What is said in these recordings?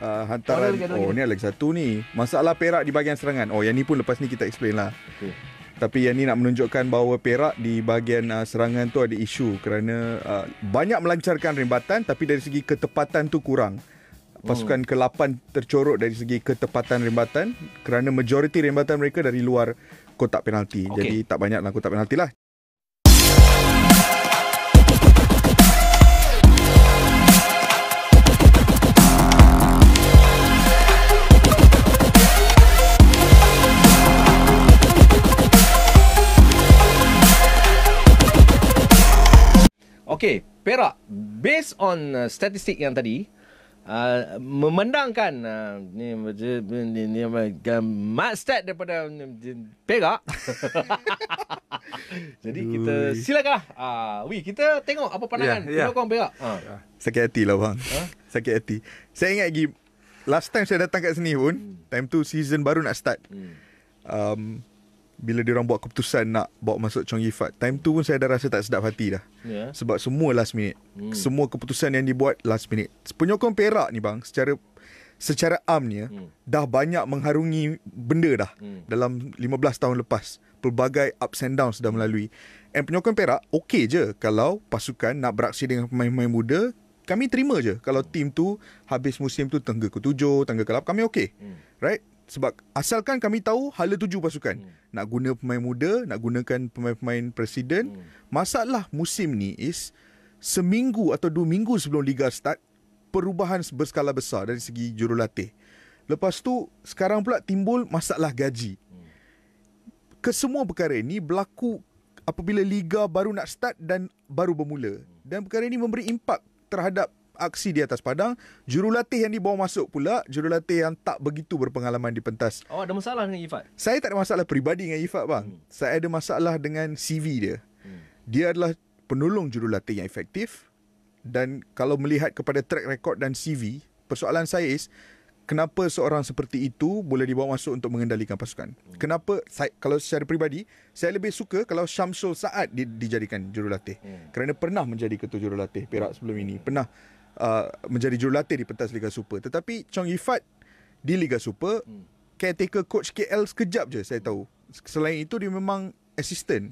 hantaran. Ni lagi satu ni. Masalah Perak di bahagian serangan. Yang ni pun lepas ni kita explain lah. Tapi yang ni nak menunjukkan bahawa Perak di bahagian serangan tu ada isu kerana banyak melancarkan rembatan tapi dari segi ketepatan tu kurang. Pasukan ke-8 tercorot dari segi ketepatan rembatan kerana majoriti rembatan mereka dari luar kotak penalti. Jadi tak banyak dalam kotak penalti lah. Okey, Perak based on statistik yang tadi memandangkan ni stat daripada Perak. Jadi kita silakanlah. Kita tengok apa pandangan penyokong Perak. Sakit hati lah bang. Sakit hati. Saya ingat lagi last time saya datang kat sini pun, time tu season baru nak start. Bila diorang buat keputusan nak bawa masuk Chong Yi Fat, time tu pun saya dah rasa tak sedap hati dah. Sebab semua last minute. Semua keputusan yang dibuat last minute. Penyokong Perak ni bang, secara amnya dah banyak mengharungi benda dah dalam 15 tahun lepas. Pelbagai ups and downs dah melalui. And penyokong Perak okey je kalau pasukan nak beraksi dengan pemain-pemain muda. Kami terima je kalau tim tu habis musim tu tangga ke-7, tangga ke-8, kami okey. Right? Sebab asalkan kami tahu hala tuju pasukan. Nak guna pemain muda, nak gunakan pemain-pemain presiden. Masalah musim ni is seminggu atau 2 minggu sebelum Liga start, perubahan berskala besar dari segi jurulatih. Lepas tu sekarang pula timbul masalah gaji. Kesemua perkara ini berlaku apabila Liga baru nak start dan baru bermula. Dan perkara ini memberi impak terhadap aksi di atas padang. Jurulatih yang dibawa masuk pula jurulatih yang tak begitu berpengalaman di pentas. Ada masalah dengan Ifat? Saya tak ada masalah peribadi dengan Ifat bang. Saya ada masalah dengan CV dia. Dia adalah penolong jurulatih yang efektif. Dan kalau melihat kepada track record dan CV, persoalan saya is kenapa seorang seperti itu boleh dibawa masuk untuk mengendalikan pasukan. Kenapa kalau secara peribadi saya lebih suka kalau Syamsul Saad dijadikan jurulatih. Kerana pernah menjadi ketua jurulatih Perak sebelum ini. Pernah menjadi jurulatih di pentas Liga Super. Tetapi Chong Yi Fat di Liga Super, caretaker coach KL sekejap je saya tahu. Selain itu dia memang assistant.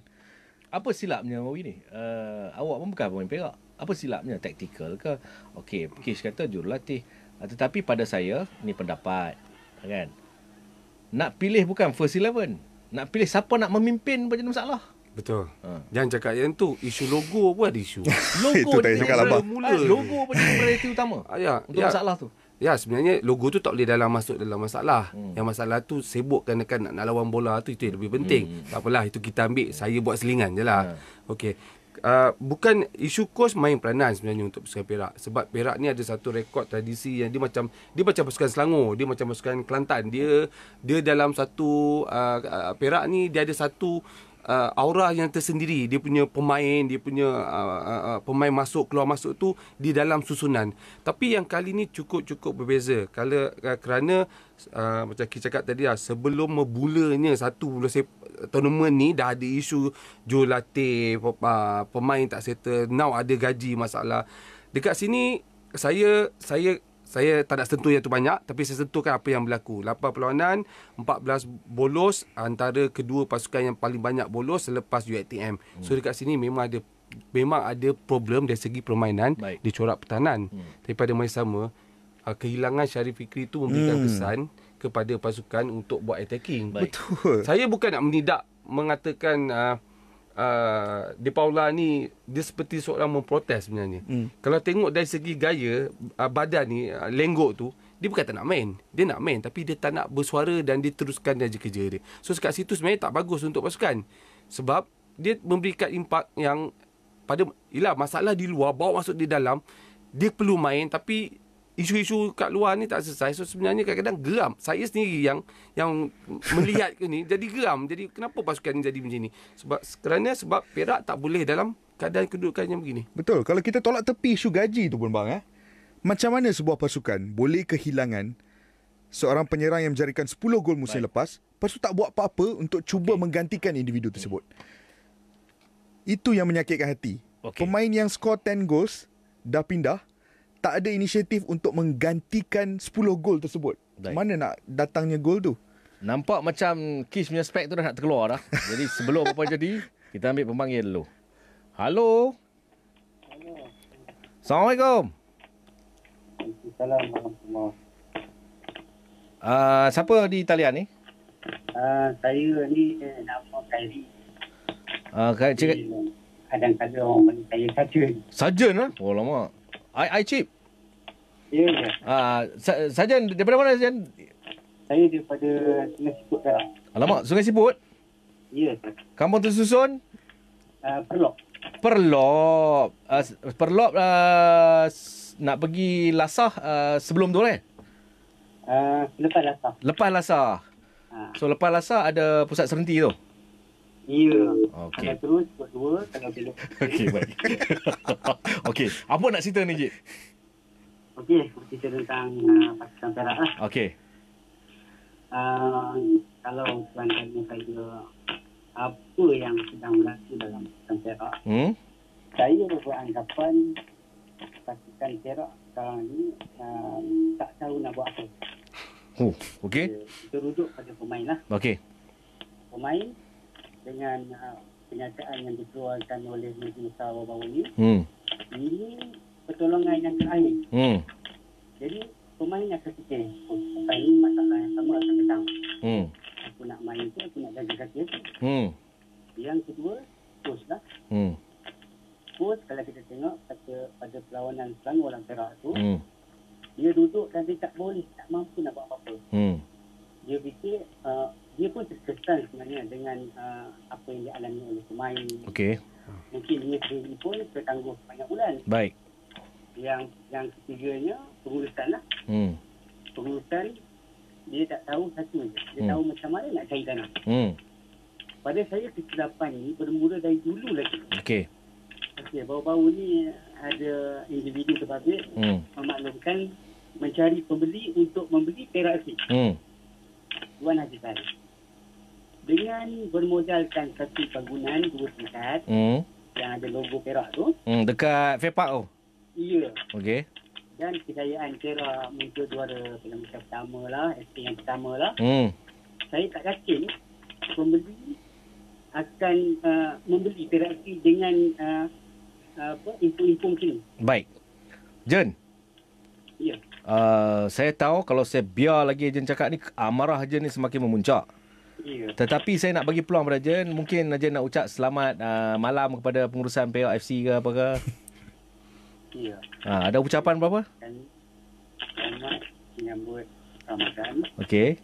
Apa silapnya Mawi ni? Awak pun bukan pemain Perak. Apa silapnya? Taktikal ke? Okey, Kish kata jurulatih. Tetapi pada saya, ni pendapat, kan? Nak pilih bukan first 11. Nak pilih siapa nak memimpin pun jadi masalah. Betul. Jangan cakap yang tu. Isu logo pun ada isu. Logo itu tak cakap lah bang. Logo pun jadi prioriti utama untuk masalah tu. Ya, sebenarnya logo tu tak boleh masuk dalam masalah. Yang masalah tu sibuk kan nak lawan bola tu, itu yang lebih penting. Tak apalah, itu kita ambil, saya buat selingan je lah. Okey. Bukan isu kos main peranan sebenarnya untuk pasukan Perak. Sebab Perak ni ada satu rekod tradisi yang dia macam pasukan Selangor, dia macam pasukan Kelantan. Dia dalam satu Perak ni dia ada satu aura yang tersendiri. Dia punya pemain, dia punya pemain masuk keluar masuk tu di dalam susunan. Tapi yang kali ni cukup berbeza. Kerana macam kita cakap tadi lah, sebelum membulanya satu tournament ni dah ada isu jurulatih, pemain tak settle, now ada gaji masalah. Dekat sini saya tak nak sentuh yang tu banyak, tapi saya sentuhkan apa yang berlaku. 8 perlawanan, 14 bolos, antara kedua pasukan yang paling banyak bolos selepas UiTM. So dekat sini memang ada problem dari segi permainan di corak pertahanan. Tapi pada masa sama, kehilangan Syarif Fikri tu memberikan kesan kepada pasukan untuk buat attacking. Betul. Saya bukan nak menidak mengatakan De Paula ni dia seperti seorang memprotes sebenarnya. Kalau tengok dari segi gaya badan ni, lenggok tu, dia bukan tak nak main. Dia nak main tapi dia tak nak bersuara dan dia teruskan dia kerja dia. So kat situ sebenarnya tak bagus untuk pasukan. Sebab dia memberikan impak yang masalah di luar bawa masuk di dalam. Dia perlu main tapi isu-isu kat luar ni tak selesai. So sebenarnya kadang-kadang geram. Saya sendiri yang melihat ke ni jadi geram. Jadi kenapa pasukan ni jadi macam ni? Sebab Perak tak boleh dalam keadaan kedudukan yang begini. Betul. Kalau kita tolak tepi isu gaji tu pun bang, macam mana sebuah pasukan boleh kehilangan seorang penyerang yang menjadikan 10 gol musim lepas, lepas tu tak buat apa-apa untuk cuba menggantikan individu tersebut. Itu yang menyakitkan hati. Pemain yang skor 10 goals dah pindah, tak ada inisiatif untuk menggantikan 10 gol tersebut. Baik. Mana nak datangnya gol tu? Nampak macam Kish punya spek tu dah nak terkeluar dah. Jadi sebelum apa jadi, kita ambil pemanggil dulu. Halo. Assalamualaikum. Assalamualaikum. Siapa di talian ni? Saya ni nama Khairi. Cik Kadang-kadang orang panggil saya Sajen. Sarjan lah? Oh lama. I Chip. Ya, ya. Sarjan daripada mana Sarjan? Saya daripada Sungai Siput Perak. Alamak, Sungai Siput. Ya, Kampung tersusun? Perlok. Perlop. Perlop nak pergi Lasah sebelum tu Lepas Lasah. Lepas Lasah. So lepas Lasah ada pusat serenti tu. Ya. Okey. Kalau terus, dua, kalau belok. Okey, baik. Okey, apa nak cerita ni, Cik? Okey, cerita tentang Pakistan Perak lah. Okey. Kalau tuan tanya saya apa yang sedang berlaku dalam Pakistan Perak, saya beranggapan Pakistan Perak sekarang ni tak tahu nak buat apa. Okey. Kita rujuk pada pemain lah. Okey. Pemain dengan penyataan yang dikeluarkan oleh Menteri Besar baru-baru ni, ini pertolongan yang terakhir. Jadi pemain akan fikir, sampai ni masalah yang sama akan datang. Aku nak main tu, aku nak jaga kaki aku. Yang kedua, coach lah. Coach kalau kita tengok pada perlawanan Selangor dan Perak tu, dia duduk dan dia tak boleh, tak mampu nak buat apa-apa. Dia fikir, dia pun terkesan sebenarnya dengan apa yang dialami oleh pemain. Okey. Mungkin dia sendiri pun tertangguh banyak bulan. Baik. Yang ketiganya, pengurusan lah. Pengurusan, dia tak tahu satu je. Dia tahu macam mana nak cari dana. Pada saya, kesilapan ni bermula dari dulu lagi. Okey. Baru-baru ni ada individu terbabit memaklumkan mencari pembeli untuk membeli Perak FC. Tuan Haji Saleh. Dengan bermodalkan satu bangunan 2 tingkat yang ada logo Perak tu. Dekat Fairpark tu? Ya. Okey. Dan kejayaan Perak muncul juara Piala Malaysia pertama lah, FC yang pertama lah. Saya tak yakin pembeli akan membeli Perak FC dengan info-info macam ni. Baik. Jen. Ya. Saya tahu kalau saya biar lagi Jen cakap ni, amarah Jen ni semakin memuncak. Ya. Tetapi saya nak bagi peluang pada Jen. Mungkin Jen nak ucap selamat malam kepada pengurusan Perak FC ke apa ke? Ya. Ada ucapan berapa? Selamat menyambut Ramadan. Okey.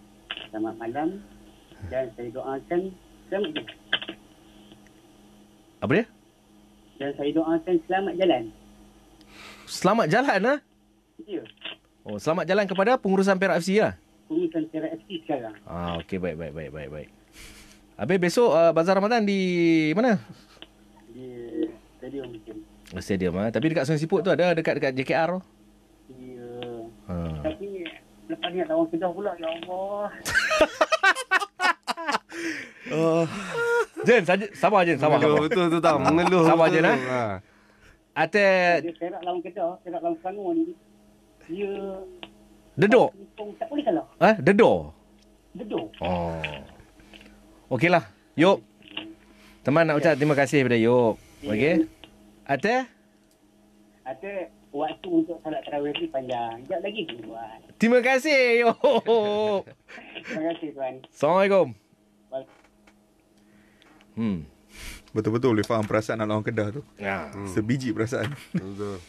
Selamat malam. Dan saya doakan selamat jalan. Apa dia? Dan saya doakan selamat jalan. Selamat jalan lah? Ya. Oh, selamat jalan kepada pengurusan Perak FC lah? Pengurusan Perak FC sekarang. Okey, baik. Habis besok Bazar Ramadan di mana? Di stadium mungkin. Stadium tapi dekat Sungai Siput tu ada, dekat JKR tu. Ya. Tapi lepas ni lawan Kedah pula, ya Allah. Jen, sabar Jen, sabar. Betul tu tahu, mengeluh. Sabar Jen Dia Perak lawan Kedah, Perak lawan Selangor ni. Dia Dedok. tak boleh kalah. Dedok. Oh. Okeylah. Yop. Teman nak ucap terima kasih kepada Yop. Okey. Ada waktu untuk salat tarawih ni panjang. Sekejap lagi tu buat. Terima kasih Yop. Terima kasih tuan. Assalamualaikum. Betul-betul boleh faham perasaan nak lawan Kedah tu. Ya. Sebiji perasaan. Betul.